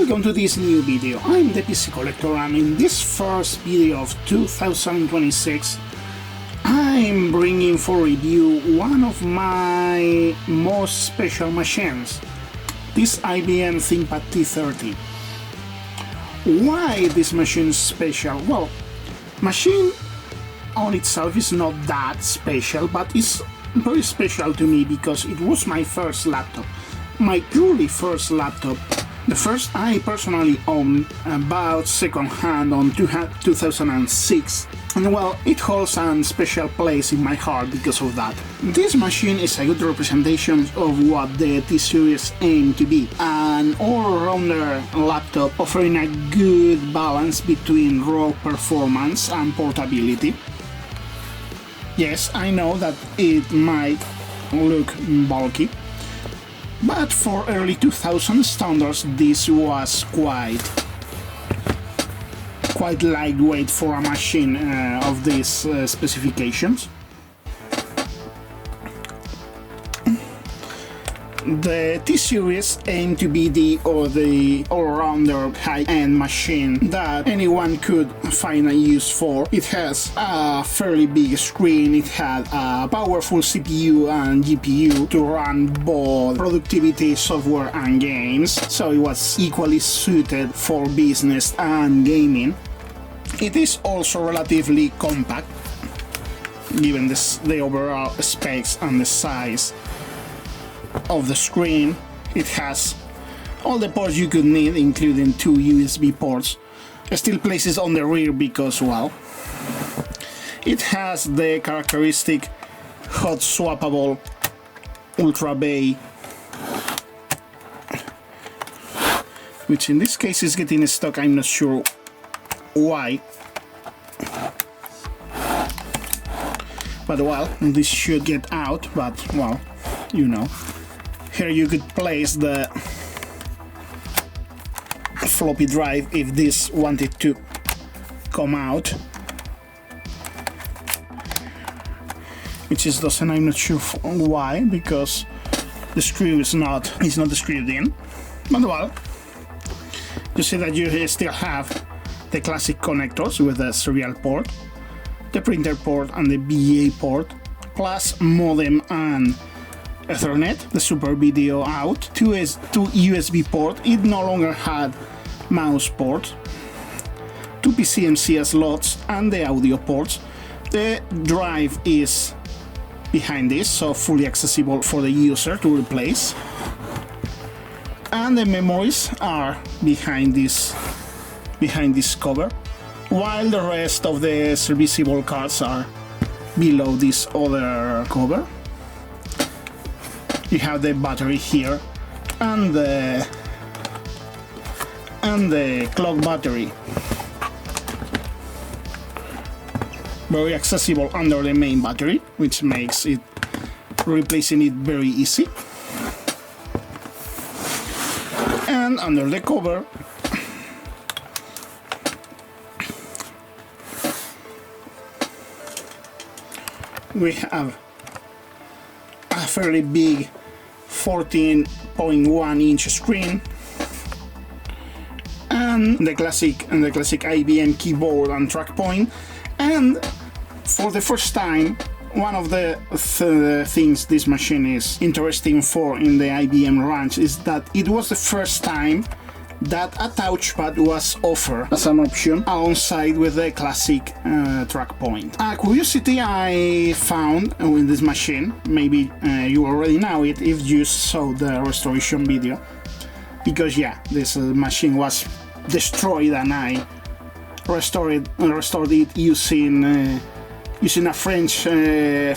Welcome to this new video. I'm the PC Collector, and in this first video of 2026 I'm bringing for review one of my most special machines, this IBM ThinkPad T30. Why this machine is special? Well, machine on itself is not that special, but it's very special to me because it was my first laptop, my truly first laptop. The first I personally owned, about second-hand on 2006, and well, it holds a special place in my heart because of that. This machine is a good representation of what the T-Series aimed to be, an all-rounder laptop offering a good balance between raw performance and portability. Yes, I know that it might look bulky, but for early 2000 standards this was quite lightweight for a machine of these specifications. The T-Series aimed to be the all-rounder high-end machine that anyone could find a use for. It has a fairly big screen, it had a powerful CPU and GPU to run both productivity, software and games, so it was equally suited for business and gaming. It is also relatively compact, given the overall specs and the size of the screen. It has all the ports you could need, including 2 USB ports, still places on the rear because, well, it has the characteristic hot swappable Ultra Bay, which in this case is getting stuck. I'm not sure why, but well, this should get out, but well, you know. Here you could place the floppy drive if this wanted to come out, which is doesn't. I'm not sure why, because the screw is not screwed in. But well, you see that you still have the classic connectors with the serial port, the printer port and the BA port, plus modem and Ethernet, the Super Video out, two USB port. It no longer had mouse ports, 2 PCMC slots and the audio ports. The drive is behind this, so fully accessible for the user to replace, and the memories are behind this cover, while the rest of the serviceable cards are below this other cover. You have the battery here and the clock battery, very accessible under the main battery, which makes it replacing it very easy. And under the cover we have a fairly big 14.1-inch screen and the classic IBM keyboard and track point. And for the first time, one of the things this machine is interesting for in the IBM range is that it was the first time that a touchpad was offered as an option alongside with the classic track point. A curiosity I found with this machine, maybe you already know it if you saw the restoration video, because yeah, this machine was destroyed and I restored it using a French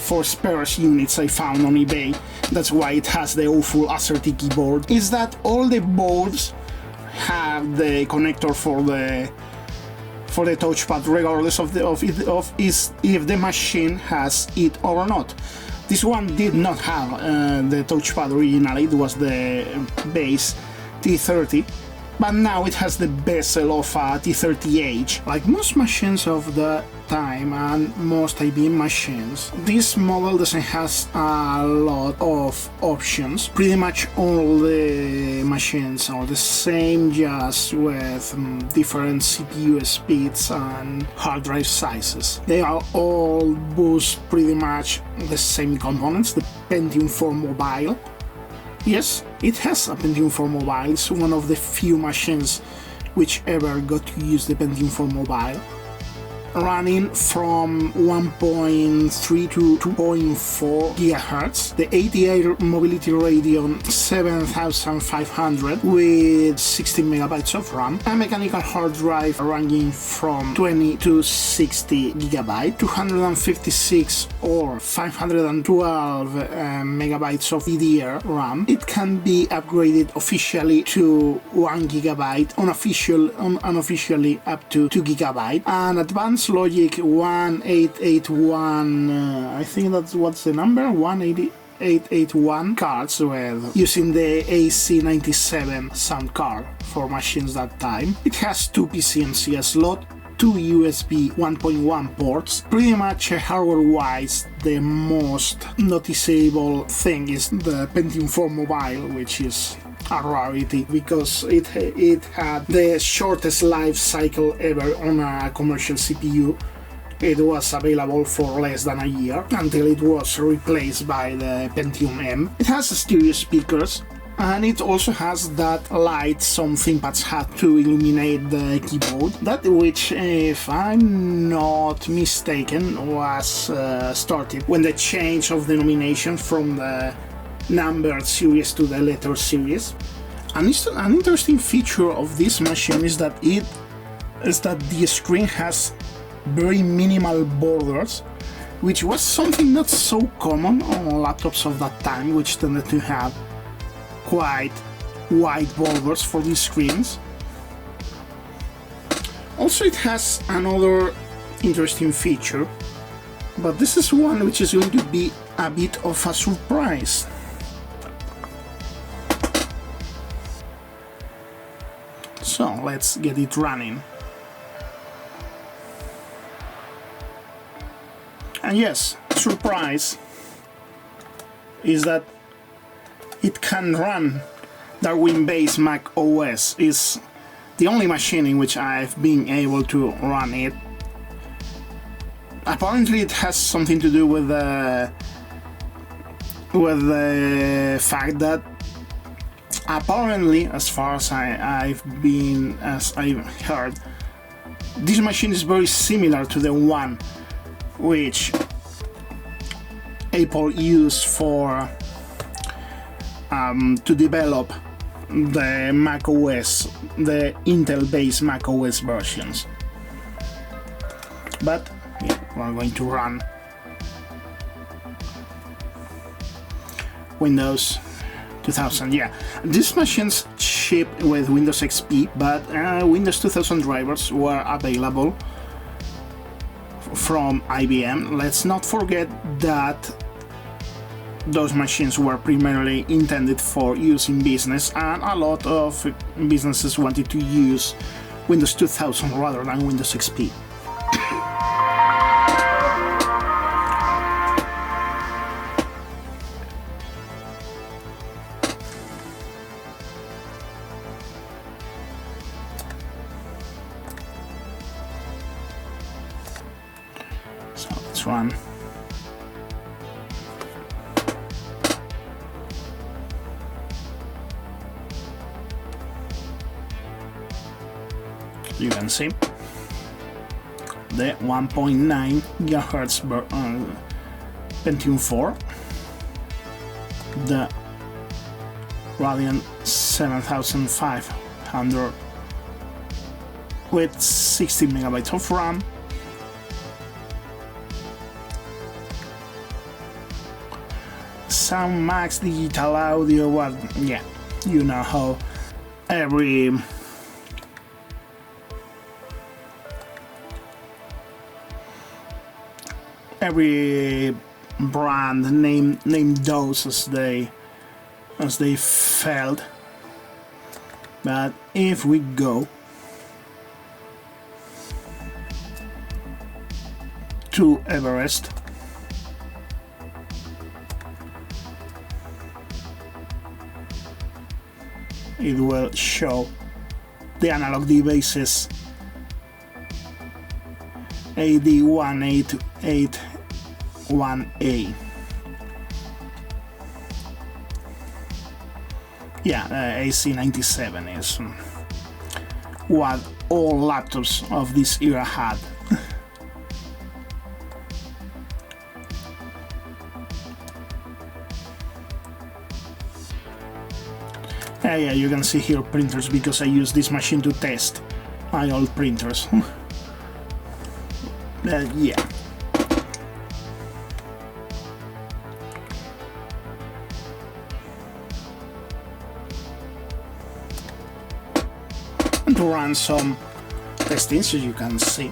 for spares units I found on eBay. That's why it has the awful ASRT keyboard. Is that all the boards have the connector for the touchpad, regardless of if the machine has it or not. This one did not have the touchpad originally. It was the base T30, but now it has the bezel of a T30H. Like most machines of the time and most IBM machines, this model doesn't have a lot of options. Pretty much all the machines are the same, just with different CPU speeds and hard drive sizes. They are all boost pretty much the same components, the Pentium 4 Mobile. Yes, it has a Pentium 4 Mobile. It's one of the few machines which ever got to use the Pentium 4 Mobile. Running from 1.3 to 2.4 GHz, the ATI Mobility Radeon 7500 with 16 megabytes of RAM, a mechanical hard drive ranging from 20 to 60 GB, 256 or 512 megabytes of DDR RAM. It can be upgraded officially to 1 GB, unofficially up to 2 GB, and advanced logic 1881, I think that's what's the number, 18881 cards with using the AC97 sound card for machines that time. It has 2 PCMC slot, 2 USB 1.1 ports. Pretty much hardware-wise, the most noticeable thing is the Pentium 4 Mobile, which is a rarity because it had the shortest life cycle ever on a commercial CPU. It was available for less than a year until it was replaced by the Pentium M. It has stereo speakers, and it also has that light some ThinkPads had to illuminate the keyboard, that which, if I'm not mistaken, was started when the change of denomination from the numbered series to the letter series. An interesting feature of this machine is that the screen has very minimal borders, which was something not so common on laptops of that time, which tended to have quite wide borders for these screens. Also, it has another interesting feature, but this is one which is going to be a bit of a surprise. So let's get it running. And yes, surprise is that it can run Darwin-based Mac OS. Is the only machine in which I've been able to run it. Apparently it has something to do with the fact that apparently, as far as I've heard, this machine is very similar to the one which Apple used for to develop the Mac OS, the Intel-based Mac OS versions. But yeah, we're going to run Windows 2000. Yeah, these machines ship with Windows XP, but Windows 2000 drivers were available from IBM. Let's not forget that those machines were primarily intended for use in business, and a lot of businesses wanted to use Windows 2000 rather than Windows XP. So let's run. You can see the 1.9 GHz Pentium 4, the Radeon 7500 with 60 megabytes of RAM, Sound Max digital audio. Well, yeah, you know how every brand named those as they felt. But if we go to Everest, it will show the analog devices AD1881A. Yeah, AC97 is what all laptops of this era had. Yeah, you can see here printers because I use this machine to test my old printers. Yeah. And to run some testing so you can see.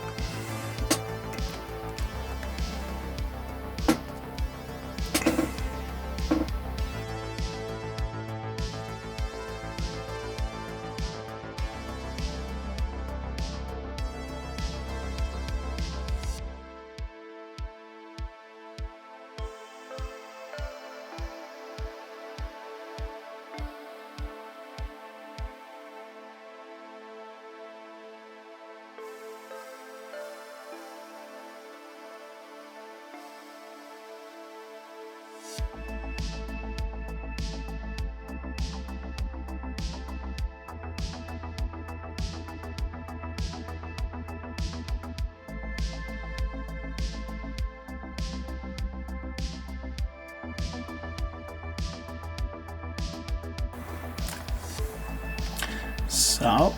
So,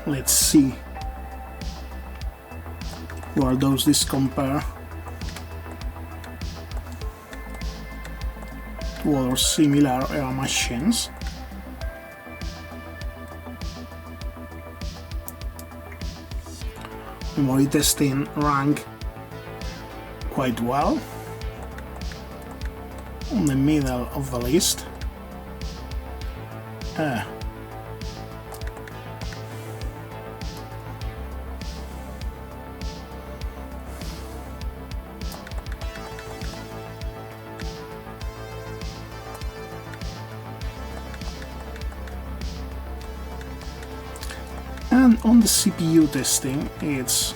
let's see where does this compare to other similar era machines. Memory testing rank quite well on the middle of the list. And on the CPU testing, it's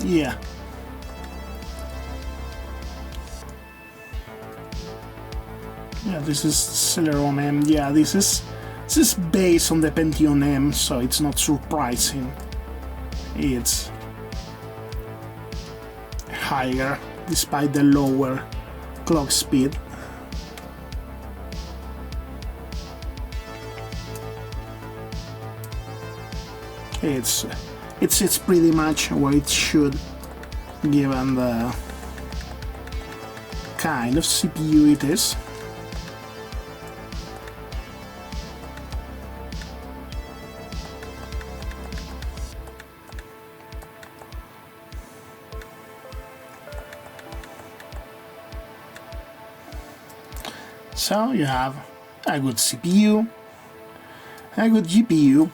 yeah. Yeah, this is Celeron M. Yeah, this is based on the Pentium M, so it's not surprising. It's higher despite the lower clock speed. It's pretty much where it should, given the kind of CPU it is. So you have a good CPU, a good GPU.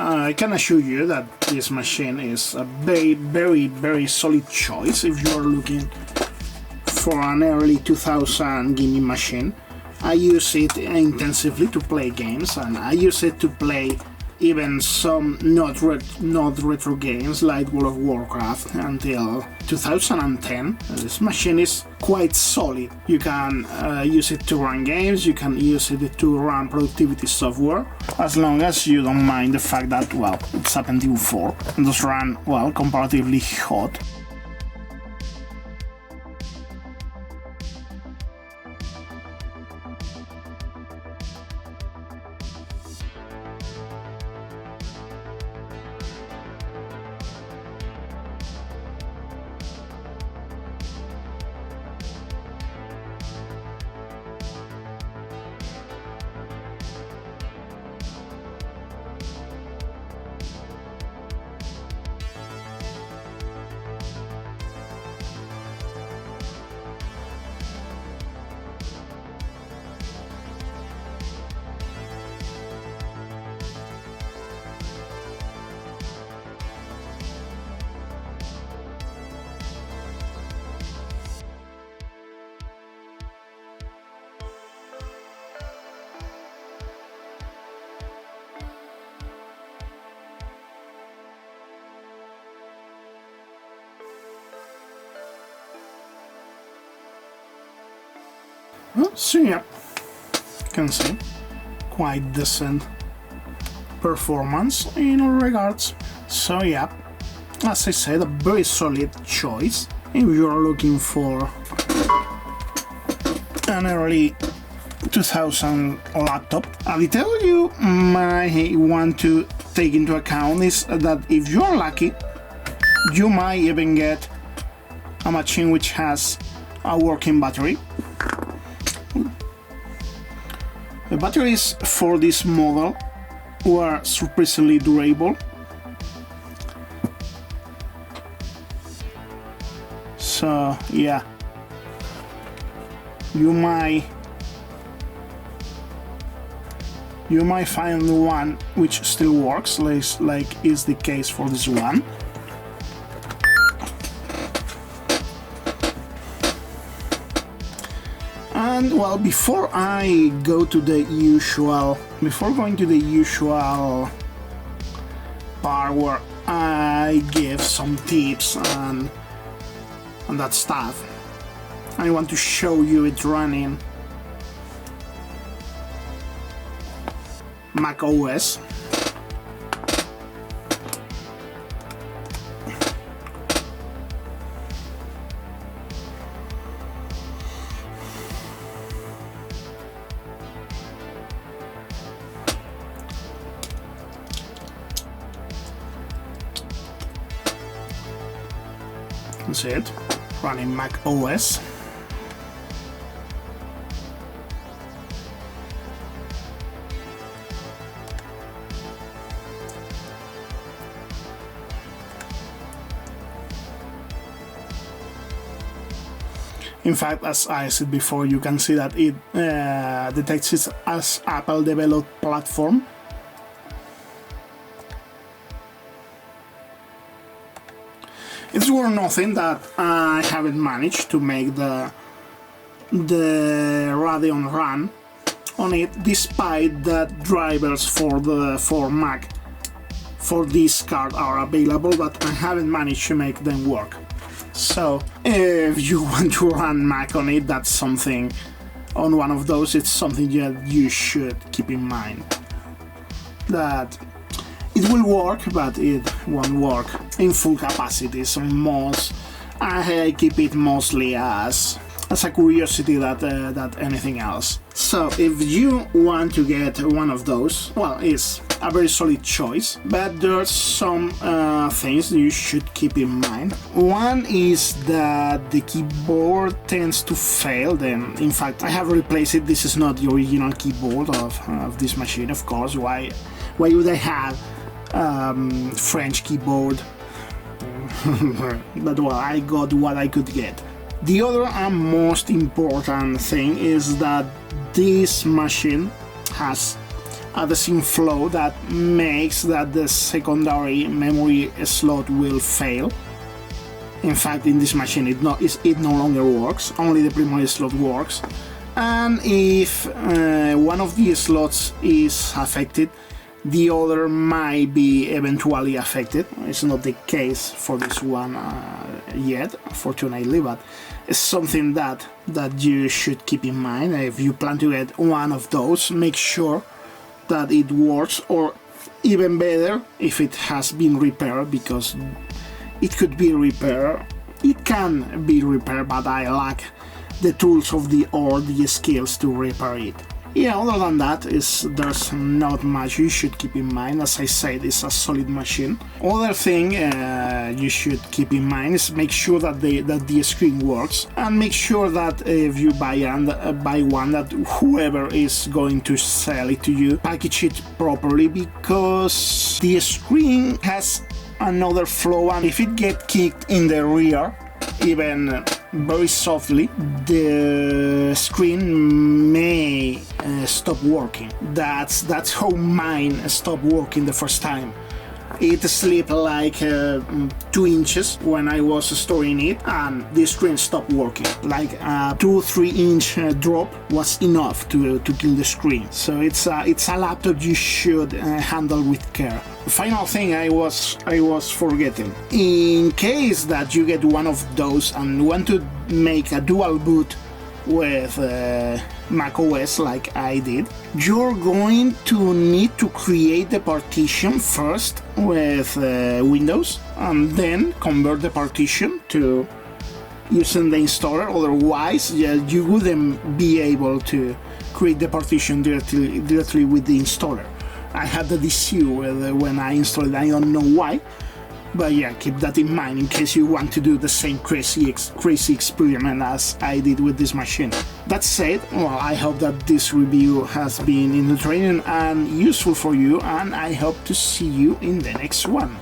I can assure you that this machine is a very solid choice if you are looking for an early 2000 gaming machine. I use it intensively to play games, and I use it to play even some not retro games like World of Warcraft until 2010. This machine is quite solid. You can use it to run games, you can use it to run productivity software, as long as you don't mind the fact that, well, it's a Pentium 4 and does run, well, comparatively hot. So yeah, you can see quite decent performance in all regards. So yeah, as I said, a very solid choice if you're looking for an early 2000 laptop. A detail you might want to take into account is that if you're lucky, you might even get a machine which has a working battery. The batteries for this model were surprisingly durable. So yeah, you might find one which still works, like is the case for this one. And well, before going to the usual part where I give some tips and that stuff, I want to show you it running Mac OS. That's it, running Mac OS. In fact, as I said before, you can see that it detects it as Apple developed platform. It's worth nothing that I haven't managed to make the Radeon run on it, despite that drivers for Mac for this card are available, but I haven't managed to make them work. So if you want to run Mac on it, that's something, on one of those, it's something that you should keep in mind. That it will work, but it won't work in full capacity. So I keep it mostly as a curiosity that anything else. So if you want to get one of those, well, it's a very solid choice, but there's some things you should keep in mind. One is that the keyboard tends to fail. Then, in fact, I have replaced it. This is not the original keyboard of this machine, of course. Why would I have French keyboard? But well, I got what I could get. The other and most important thing is that this machine has a design flaw that makes that the secondary memory slot will fail. In fact, in this machine it no longer works, only the primary slot works. And if one of the slots is affected, the other might be eventually affected. It's not the case for this one yet, fortunately, but it's something that you should keep in mind. If you plan to get one of those, make sure that it works, or even better, if it has been repaired, because it could be repaired. It can be repaired, but I lack the tools or the skills to repair it. Yeah, other than that, there's not much you should keep in mind. As I said, it's a solid machine. Other thing you should keep in mind is make sure that the screen works, and make sure that if you buy one, that whoever is going to sell it to you package it properly, because the screen has another flaw, and if it gets kicked in the rear, even very softly, the screen may stop working. That's how mine stopped working the first time. It slipped like 2 inches when I was storing it, and the screen stopped working. Like a 2-3 inch drop was enough to kill the screen. So it's a laptop you should handle with care. Final thing I was forgetting. In case that you get one of those and want to make a dual boot with Mac OS like I did, you're going to need to create the partition first with Windows and then convert the partition to using the installer. Otherwise, you wouldn't be able to create the partition directly with the installer. I had that issue when I installed it. I don't know why, but yeah, keep that in mind in case you want to do the same crazy experiment as I did with this machine. That said, well, I hope that this review has been entertaining and useful for you, and I hope to see you in the next one.